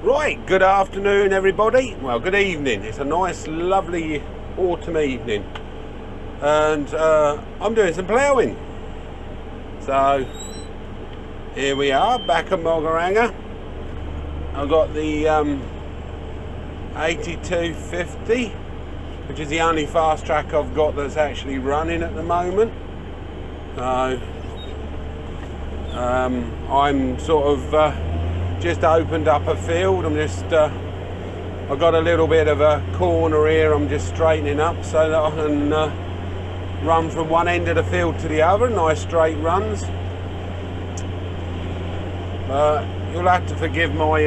Right, good afternoon everybody. Well, good evening. It's a nice lovely autumn evening and I'm doing some ploughing. So here we are back at Bulgaria. I've got the 8250, which is the only fast track I've got that's actually running at the moment. So I'm sort of just opened up a field. I'm just I've got a little bit of a corner here. I'm just straightening up so that I can run from one end of the field to the other, nice straight runs. You'll have to forgive my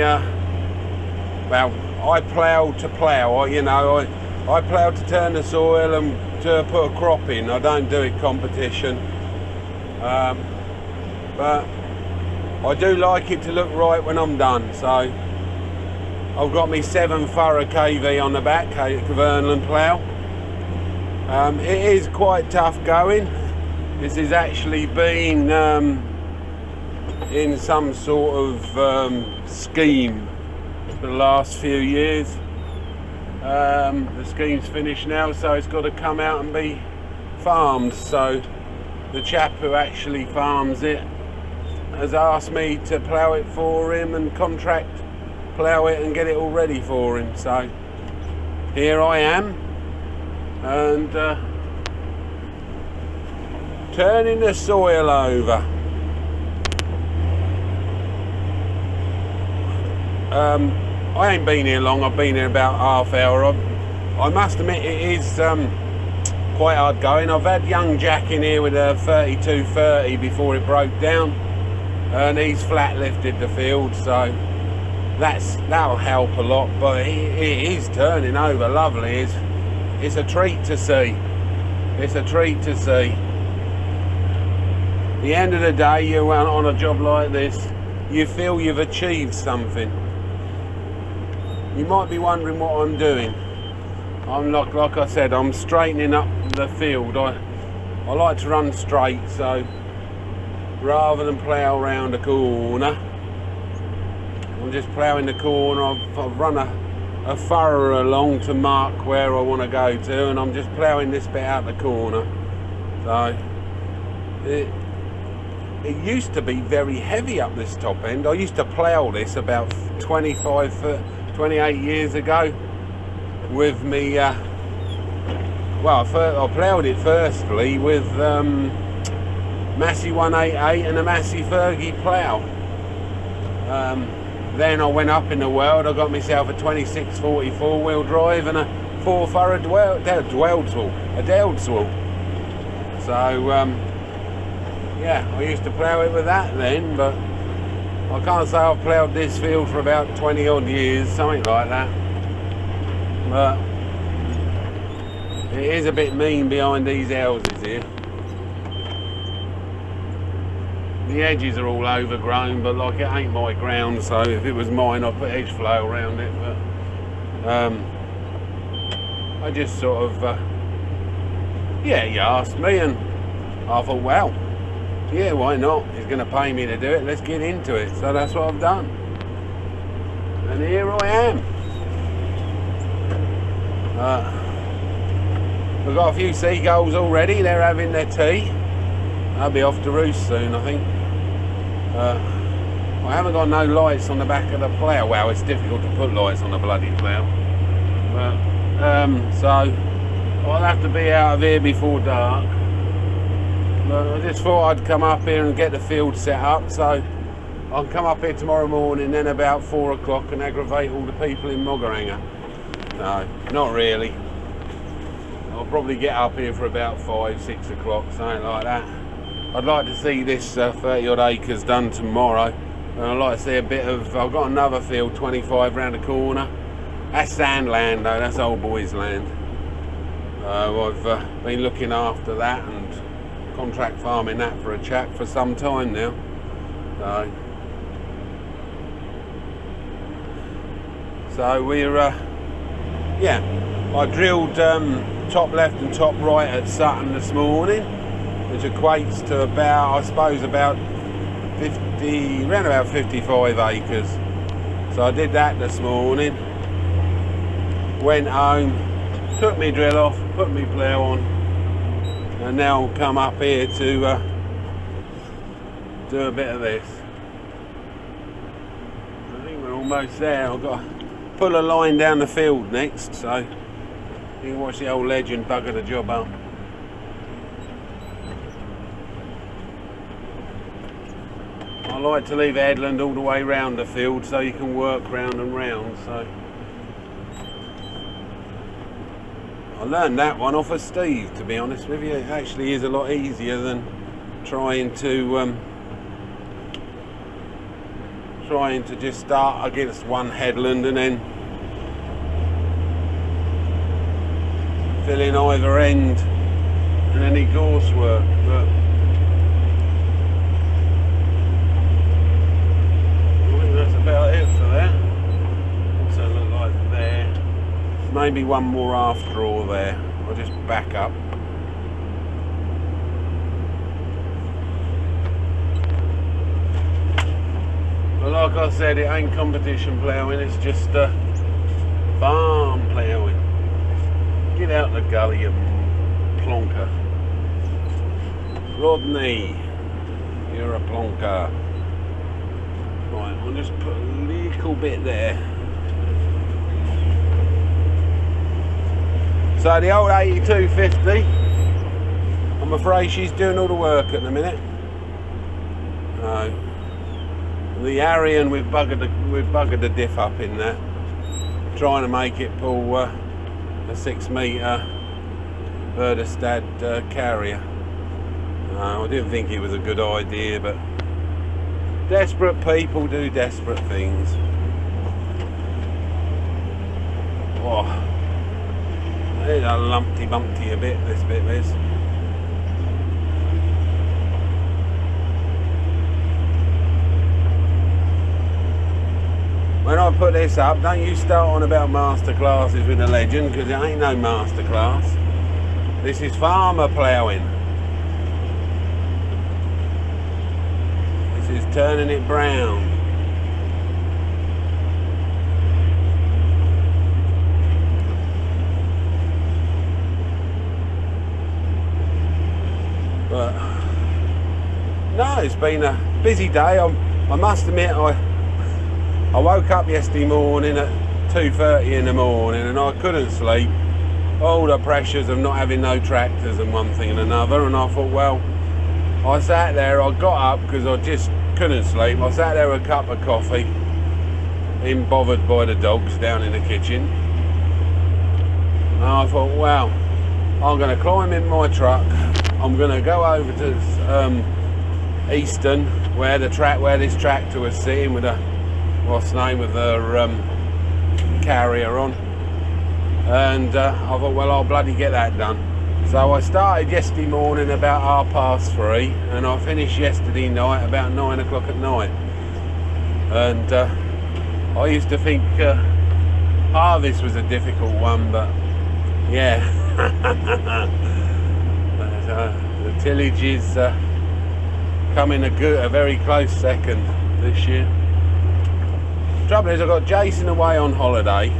well, I plough to plough. I plough to turn the soil and to put a crop in. I don't do it competition, but I do like it to look right when I'm done. So I've got me 7 furrow KV on the back, Vernland plough. It is quite tough going. This has actually been in some sort of scheme for the last few years. The scheme's finished now, so it's got to come out and be farmed. So the chap who actually farms it has asked me to plough it for him and contract plough it and get it all ready for him. So here I am, and turning the soil over. I ain't been here long. I've been here about half hour. I must admit it is quite hard going. I've had young Jack in here with a 3230 before it broke down, and he's flat lifted the field, so that'll help a lot. But it is turning over lovely. It's a treat to see. It's a treat to see. At the end of the day, you went on a job like this, you feel you've achieved something. You might be wondering what I'm doing. I'm like I said, I'm straightening up the field. I like to run straight, so rather than plough around a corner, I'm just ploughing the corner. I've run a furrow along to mark where I want to go to, and I'm just ploughing this bit out the corner. So it used to be very heavy up this top end. I used to plough this about 28 years ago with me, well, I ploughed it firstly with Massey 188 and a Massey Fergie plough. Then I went up in the world. I got myself a 2640 4-wheel drive and a 4-furrow Dowdswell. So yeah, I used to plough it with that then, but I can't say I've ploughed this field for about 20 odd years, something like that. But it is a bit mean behind these houses here. The edges are all overgrown, but like it ain't my ground, so if it was mine I'd put edge flow around it. But I just sort of yeah, you asked me and I thought, well, yeah, why not? He's going to pay me to do it, let's get into it. So that's what I've done, and here I am. We've got a few seagulls already. They're having their tea. They'll be off to roost soon, I think. I haven't got no lights on the back of the plough. Well, it's difficult to put lights on the bloody plough. But, so I'll have to be out of here before dark. But I just thought I'd come up here and get the field set up, so I'll come up here tomorrow morning, then about 4 o'clock, and aggravate all the people in Bulgaria. No, not really. I'll probably get up here for about 5, 6 o'clock, something like that. I'd like to see this 30 odd acres done tomorrow, and I'd like to see a bit of, I've got another field 25 round the corner. That's sand land though, that's old boys land. I've been looking after that and contract farming that for a chap for some time now. So we're yeah, I drilled top left and top right at Sutton this morning, which equates to about, I suppose, about 50, around about 55 acres. So I did that this morning, went home, took my drill off, put my plough on, and now I'll come up here to do a bit of this. I think we're almost there. I've got to pull a line down the field next, so you can watch the old legend bugger the job up. I like to leave a headland all the way round the field so you can work round and round. So I learned that one off of Steve, to be honest with you. It actually is a lot easier than trying to just start against one headland and then fill in either end and any gorse work. But I think that's about it for that. What's that look like there? Maybe one more half draw there. I'll just back up. But like I said, it ain't competition ploughing, it's just farm ploughing. Get out the gully, you plonker. Rodney, you're a plonker. Right, I'll just put a little bit there. So the old 8250, I'm afraid she's doing all the work at the minute. The Arian, we've buggered the diff up in that, trying to make it pull a 6 metre Verdestad carrier. I didn't think it was a good idea, but desperate people do desperate things. Oh, it's a lumpty bumpty a bit, this bit is. When I put this up, don't you start on about master classes with a legend, because there ain't no master class. This is farmer ploughing. This is turning it brown. But no, it's been a busy day. I must admit, I woke up yesterday morning at 2:30 in the morning and I couldn't sleep. All the pressures of not having no tractors and one thing and another, and I thought, well, I sat there, I got up because I just couldn't sleep. I sat there with a cup of coffee, being bothered by the dogs down in the kitchen. And I thought, well, I'm going to climb in my truck, I'm going to go over to Easton where this tractor was sitting with a what's the name of the carrier on, and I thought, well, I'll bloody get that done. So I started yesterday morning about 3:30 and I finished yesterday night about 9 o'clock at night. And I used to think harvest was a difficult one, but yeah. The tillage is coming a very close second this year. Trouble is, I've got Jason away on holiday,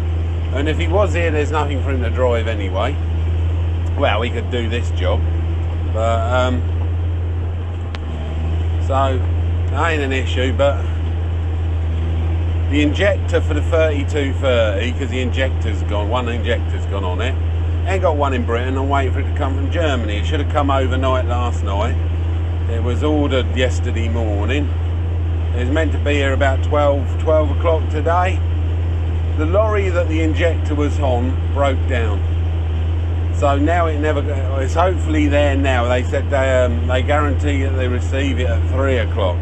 and if he was here, there's nothing for him to drive anyway. Well, he could do this job, but so that ain't an issue. But the injector for the 3230, because the injector's gone, one injector's gone on it. Ain't got one in Britain. I'm waiting for it to come from Germany. It should have come overnight last night. It was ordered yesterday morning. It was meant to be here about 12 o'clock today. The lorry that the injector was on broke down. So now it's hopefully there now. They said they guarantee that they receive it at 3 o'clock.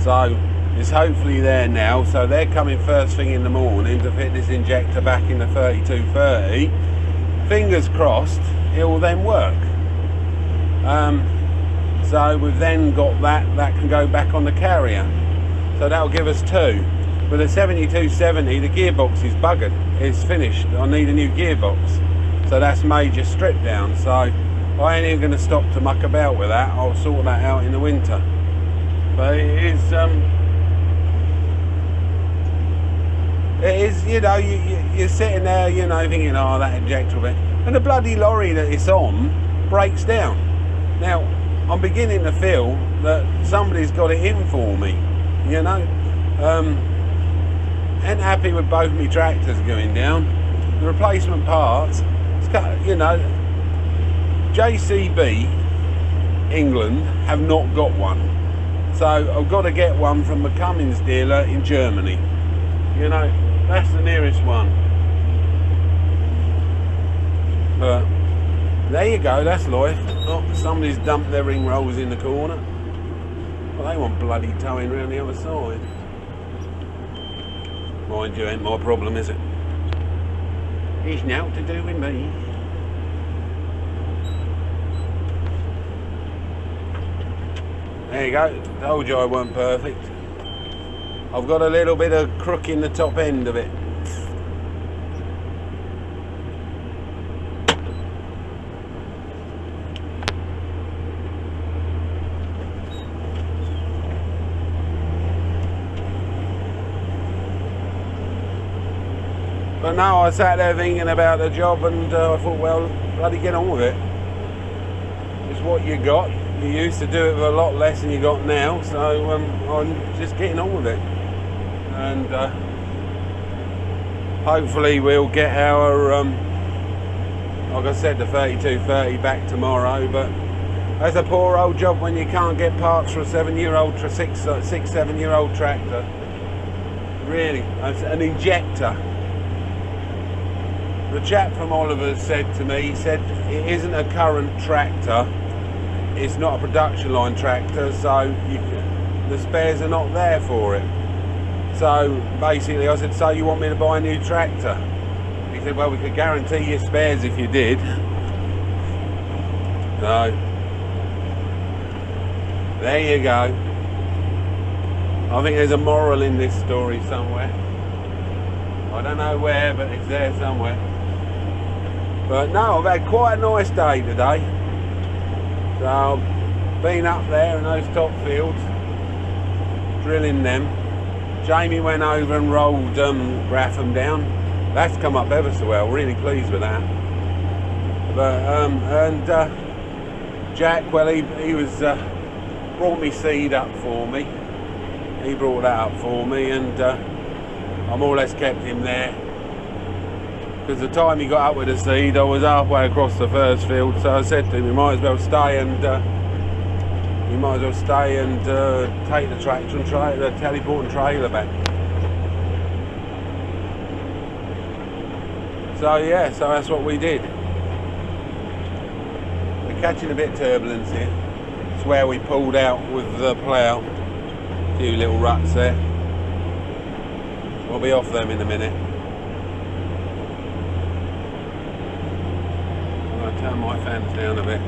So it's hopefully there now. So they're coming first thing in the morning to fit this injector back in the 3230. Fingers crossed, it will then work. So we've then got that can go back on the carrier. So that'll give us two. With the 7270, the gearbox is buggered. It's finished. I need a new gearbox. So that's major strip down. So I ain't even going to stop to muck about with that. I'll sort that out in the winter. But it is you know, you're sitting there, you know, thinking, oh, that injector will be, and the bloody lorry that it's on breaks down. Now, I'm beginning to feel that somebody's got it in for me, you know. Ain't happy with both my tractors going down. The replacement parts, you know, JCB England have not got one, so I've got to get one from the Cummins dealer in Germany. You know, that's the nearest one. But there you go, that's life. Oh, somebody's dumped their ring rolls in the corner. Well, they want bloody towing around the other side. Mind you, ain't my problem, is it? It's naught to do with me. There you go, told you I weren't perfect. I've got a little bit of crook in the top end of it. But no, I sat there thinking about the job, and I thought, well, bloody get on with it. It's what you got. You used to do it with a lot less than you got now, so I'm just getting on with it. And hopefully we'll get our, like I said, the 3230 back tomorrow. But that's a poor old job when you can't get parts for a 7-year-old, 7-year-old tractor. Really, it's an injector. The chap from Oliver's said to me, he said, it isn't a current tractor, it's not a production line tractor, so the spares are not there for it. So basically I said, so you want me to buy a new tractor? He said, well, we could guarantee you spares if you did. So there you go. I think there's a moral in this story somewhere. I don't know where, but it's there somewhere. But no, I've had quite a nice day today. So I've been up there in those top fields, drilling them. Jamie went over and rolled Grapham down. That's come up ever so well, really pleased with that. But Jack, well, he was brought me seed up for me. He brought that up for me, and I more or less kept him there. Because the time he got up with the seed, I was halfway across the first field, so I said to him, you might as well stay and take the tractor and try the teleport and trailer back. So yeah, so that's what we did. We're catching a bit of turbulence here. It's where we pulled out with the plough. A few little ruts there. We'll be off them in a minute. I'm going to turn my fans down a bit.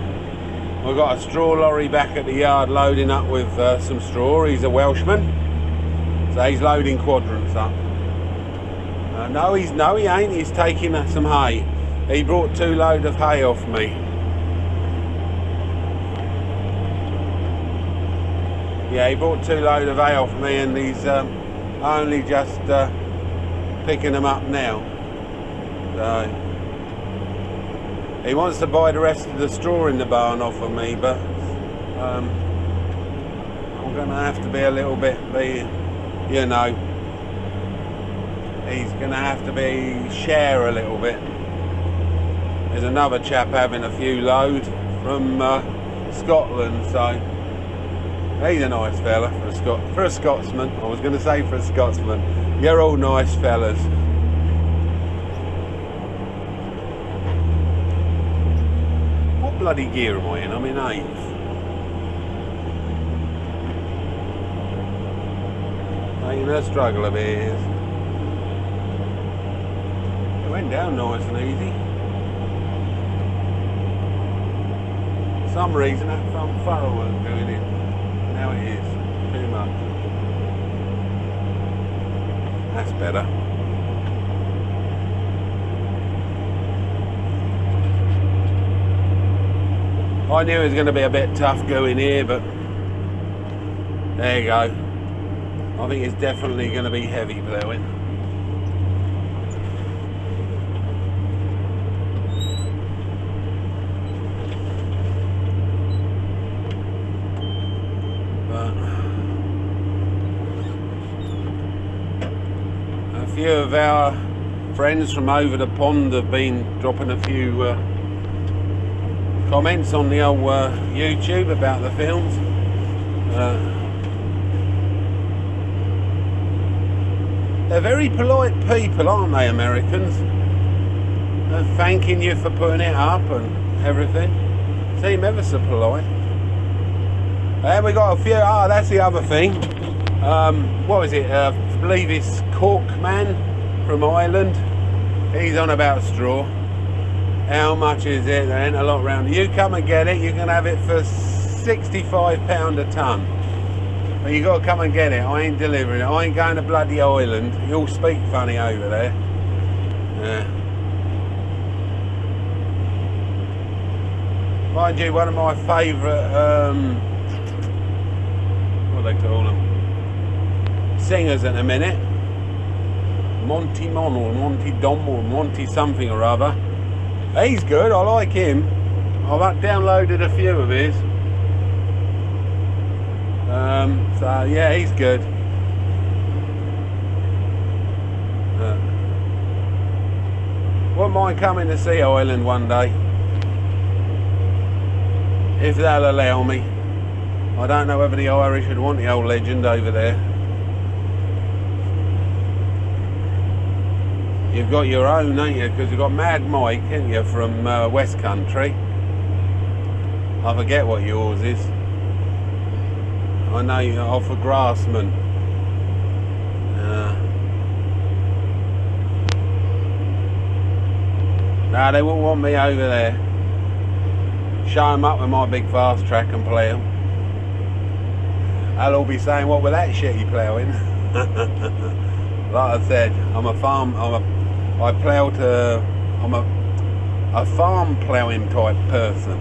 We've got a straw lorry back at the yard loading up with some straw. He's a Welshman, so he's loading quadrants up. No, he ain't. He's taking some hay. He brought 2 loads of hay off me. Yeah, he brought 2 loads of hay off me, and he's only just picking them up now. So he wants to buy the rest of the straw in the barn off of me, but I'm going to have to be a little bit, you know, he's going to have to share a little bit. There's another chap having a few loads from Scotland, so he's a nice fella for a Scotsman. I was going to say for a Scotsman. You're all nice fellas. What bloody gear am I in? I'm in 8th. Ain't a struggle a bit. It went down nice and easy. For some reason that front furrow wasn't going in. Now it is. Too much. That's better. I knew it was going to be a bit tough going here, but there you go. I think it's definitely going to be heavy ploughing. few of our friends from over the pond have been dropping a few comments on the old YouTube about the films. They're very polite people, aren't they, Americans? They're thanking you for putting it up and everything. Seem ever so polite. And we got a few. Oh, that's the other thing. What was it? I believe it's Cork Man from Ireland. He's on about straw. How much is it? There ain't a lot round. You come and get it. You can have it for £65 a tonne. But you got to come and get it. I ain't delivering it. I ain't going to bloody Ireland. You all speak funny over there. Yeah. Mind you, one of my favourite, what do they call them? Singers at the minute. Monty Mon or Monty Dom or Monty something or other. He's good, I like him. I've downloaded a few of his. So yeah, he's good. Wouldn't mind coming to see Ireland one day, if they'll allow me. I don't know whether the Irish would want the old legend over there. You've got your own, ain't you? Because you've got Mad Mike, ain't you, from West Country. I forget what yours is. I know you're off a Grassman. No, they won't want me over there. Show them up with my big fast track and play them. They'll all be saying, what with that shit you ploughing? Like I said, I'm a farm ploughing type person.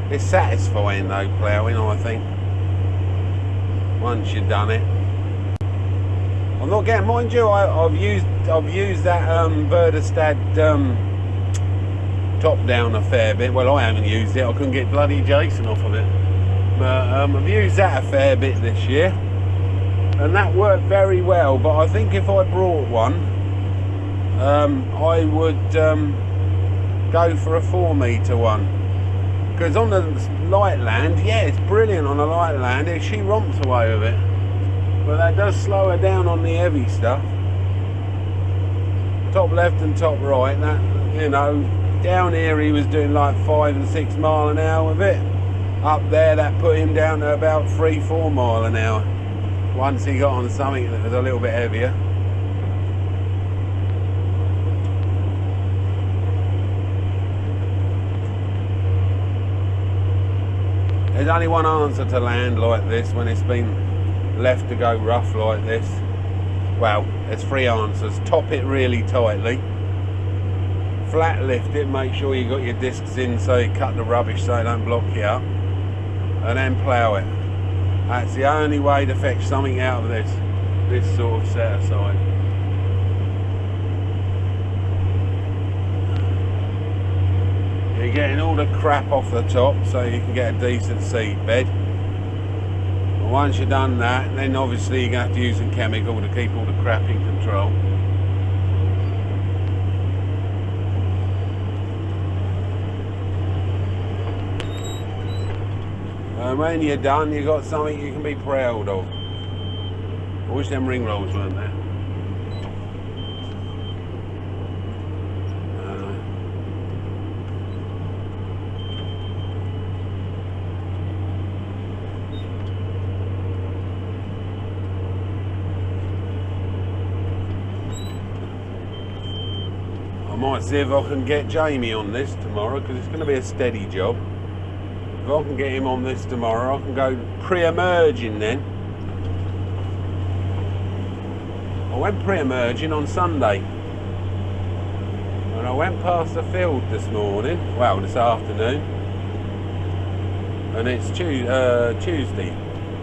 It's satisfying though, ploughing, I think, once you've done it. I'm not getting, mind you, I've used that Verdestad top down a fair bit. Well, I haven't used it, I couldn't get bloody Jason off of it. But I've used that a fair bit this year, and that worked very well. But I think if I brought one, I would go for a 4 metre one. Because on the light land, yeah, it's brilliant on the light land. She romps away with it. But that does slow her down on the heavy stuff. Top left and top right, that, you know, down here he was doing like 5 and 6 mile an hour with it. Up there that put him down to about 3-4 mile an hour. Once he got on something that was a little bit heavier. There's only one answer to land like this when it's been left to go rough like this. Well, there's 3 answers. Top it really tightly. Flat lift it, make sure you got your discs in so you cut the rubbish so it don't block you up. And then plough it. That's the only way to fetch something out of this sort of set aside. You're getting all the crap off the top so you can get a decent seed bed. And once you've done that, then obviously you're going to have to use some chemical to keep all the crap in control. And when you're done, you've got something you can be proud of. I wish them ring rolls weren't there. I might see if I can get Jamie on this tomorrow, because it's going to be a steady job. If I can get him on this tomorrow, I can go pre-emerging then. I went pre-emerging on Sunday. And I went past the field this morning, well, this afternoon. And it's Tuesday.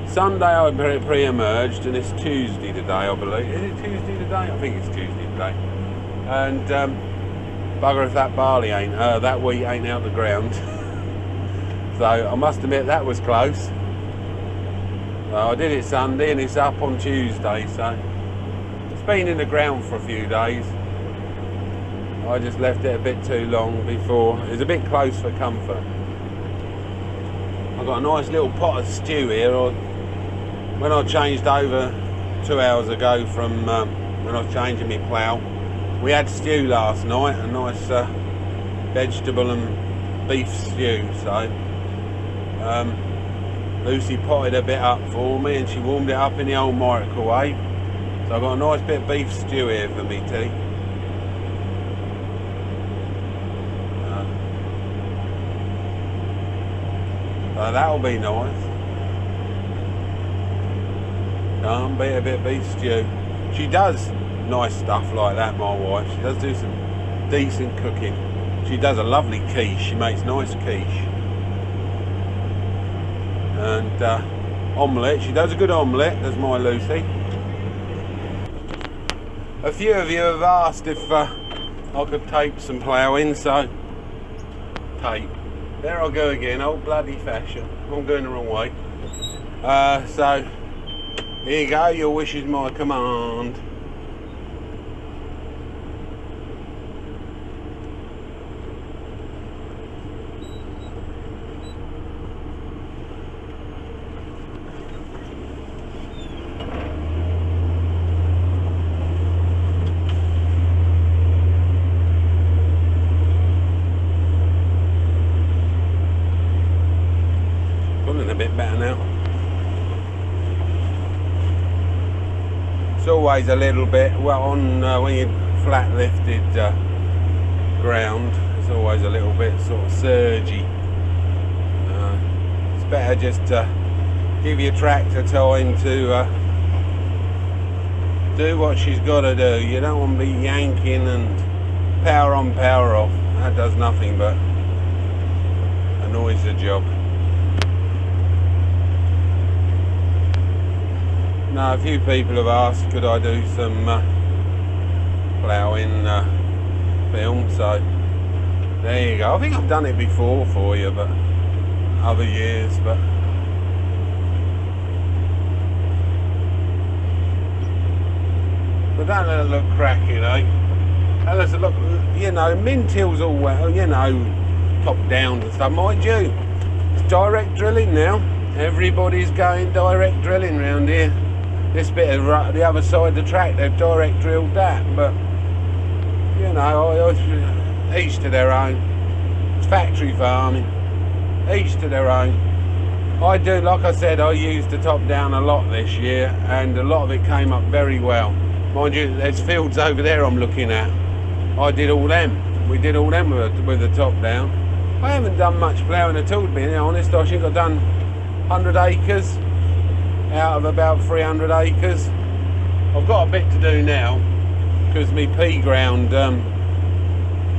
Sunday I pre-emerged, and it's Tuesday today, I believe. Is it Tuesday today? I think it's Tuesday today. And Bugger if that barley ain't, that wheat ain't out the ground. So I must admit that was close. I did it Sunday and it's up on Tuesday, so it's been in the ground for a few days. I just left it a bit too long before. It was a bit close for comfort. I've got a nice little pot of stew here. When I changed over 2 hours ago from when I was changing my plough, we had stew last night, a nice vegetable and beef stew. So Lucy potted a bit up for me and she warmed it up in the old microwave. So I've got a nice bit of beef stew here for me tea. So that'll be nice. Can't beat a bit of beef stew. She does nice stuff like that, my wife. She does do some decent cooking. She does a lovely quiche. She makes nice quiche. And omelette. She does a good omelette, does my Lucy. A few of you have asked if I could tape some ploughing, so tape. There I go again, old bloody fashion. I'm going the wrong way. So, here you go, your wish is my command. A bit better now. It's always a little bit, well, on when you flat lifted ground, it's always a little bit sort of surgy. It's better just to give your tractor time to do what she's got to do. You don't want to be yanking and power on, power off. That does nothing but annoys the job. Now, a few people have asked could I do some ploughing film, so there you go. I think I've done it before for you, but other years, but don't let it look cracking, eh? And let's look, you know, Mintil's all well, you know, top down and stuff, mind you. It's direct drilling now. Everybody's going direct drilling round here. This bit of the other side of the track, they've direct drilled that, but you know, each to their own. It's factory farming, each to their own. I do, like I said, I used the top down a lot this year, and a lot of it came up very well. Mind you, there's fields over there I'm looking at. I did all them. We did all them with the top down. I haven't done much ploughing at all, to be honest. I think I've done 100 acres. Out of about 300 acres. I've got a bit to do now because my pea ground,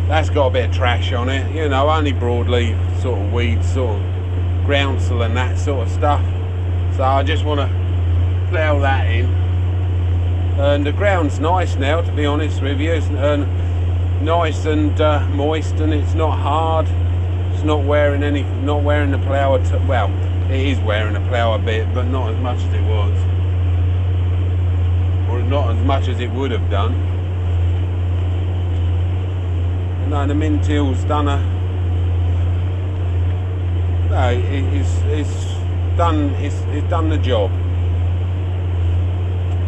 that's got a bit of trash on it, you know, only broadleaf sort of weeds, sort of groundsel and that sort of stuff. So I just want to plough that in. And the ground's nice now, to be honest with you. It's nice and moist, and it's not hard. It's not wearing the plough well. It is wearing the plough a bit, but not as much as it was. Or not as much as it would have done. And no, the Mintil's done a... No, it's done the job.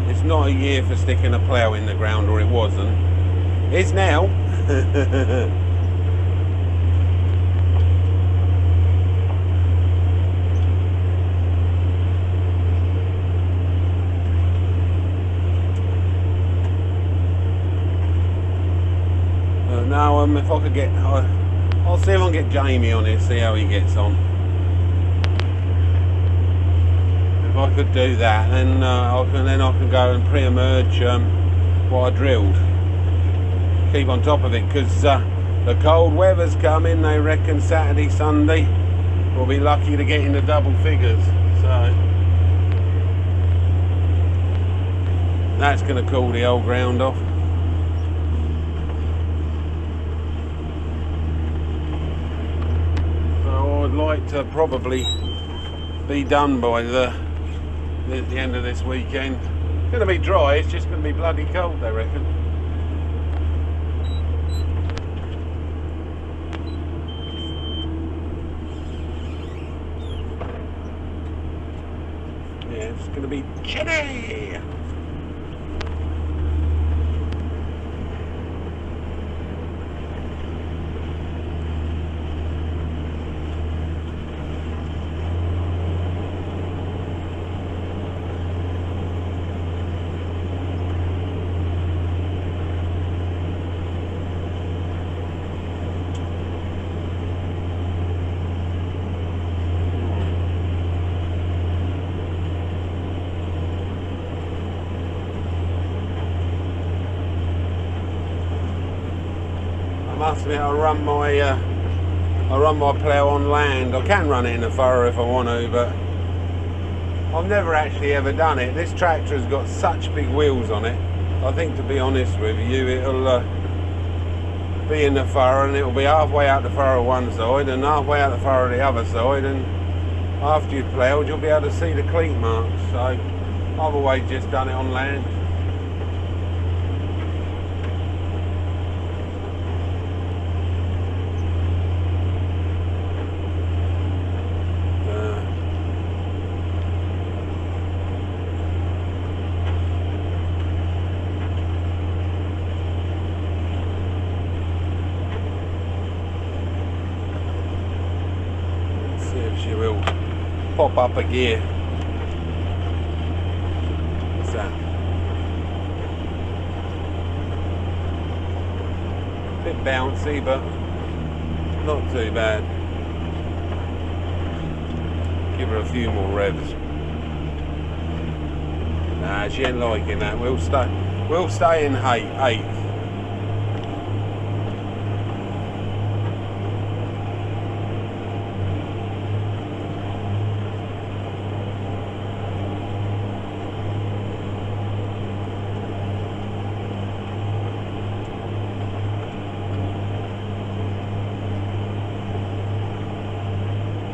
It's not a year for sticking a plough in the ground, or it wasn't. It's now. Now, if I could get, I'll see if I can get Jamie on here, see how he gets on. If I could do that, then I can go and pre-emerge what I drilled. Keep on top of it, because the cold weather's coming. They reckon Saturday, Sunday, we'll be lucky to get into double figures. So that's going to cool the old ground off. I'd like to probably be done by the end of this weekend. It's going to be dry, it's just going to be bloody cold, I reckon. Yeah, it's going to be chilly. I must admit, I run my plough on land. I can run it in a furrow if I want to, but I've never actually ever done it. This tractor has got such big wheels on it. I think, to be honest with you, it'll be in the furrow, and it'll be halfway out the furrow one side and halfway out the furrow the other side, and after you've ploughed you'll be able to see the cleat marks. So I've always just done it on land. She will pop up a gear. What's that? Bit bouncy, but not too bad. Give her a few more revs. Nah, she ain't liking that. We'll stay in eighth.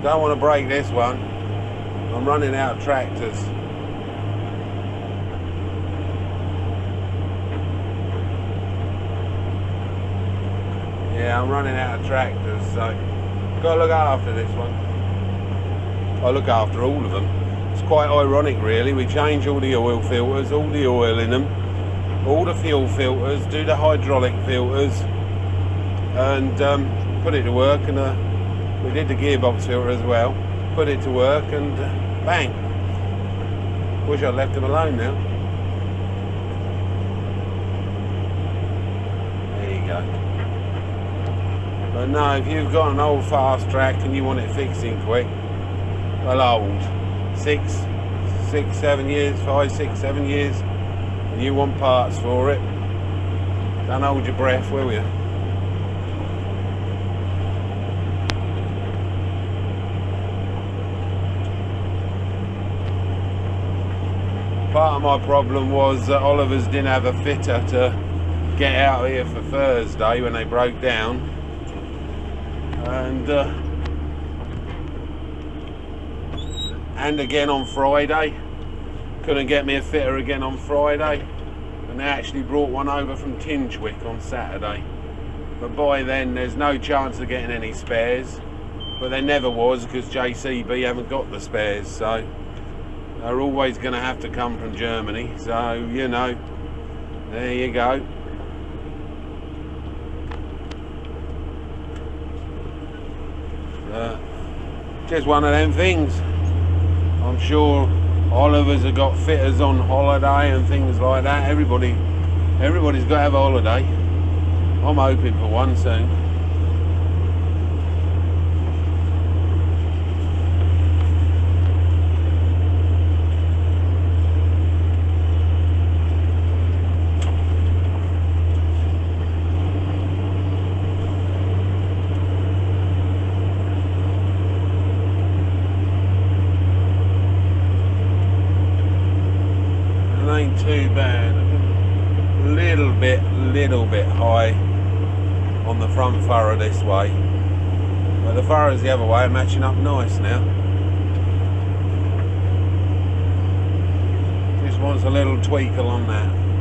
Don't want to break this one. I'm running out of tractors. Yeah, I'm running out of tractors, so got to look after this one. I look after all of them. It's quite ironic, really. We change all the oil filters, all the oil in them, all the fuel filters, do the hydraulic filters, and put it to work. And we did the gearbox filter as well, put it to work, and bang. Wish I'd left him alone now. There you go. But no, if you've got an old fast track and you want it fixing quick, well, old, 5, 6, 7 years, and you want parts for it, don't hold your breath, will you? Part of my problem was that Oliver's didn't have a fitter to get out here for Thursday when they broke down, and again on Friday. Couldn't get me a fitter again on Friday, and they actually brought one over from Tinchwick on Saturday. But by then there's no chance of getting any spares, but there never was, because JCB haven't got the spares, so they're always going to have to come from Germany. So, you know, there you go. Just one of them things. I'm sure Oliver's have got fitters on holiday and things like that. Everybody's got to have a holiday. I'm hoping for one soon. Ain't too bad. Little bit high on the front furrow this way. But the furrows the other way are matching up nice now. Just wants a little tweak along that.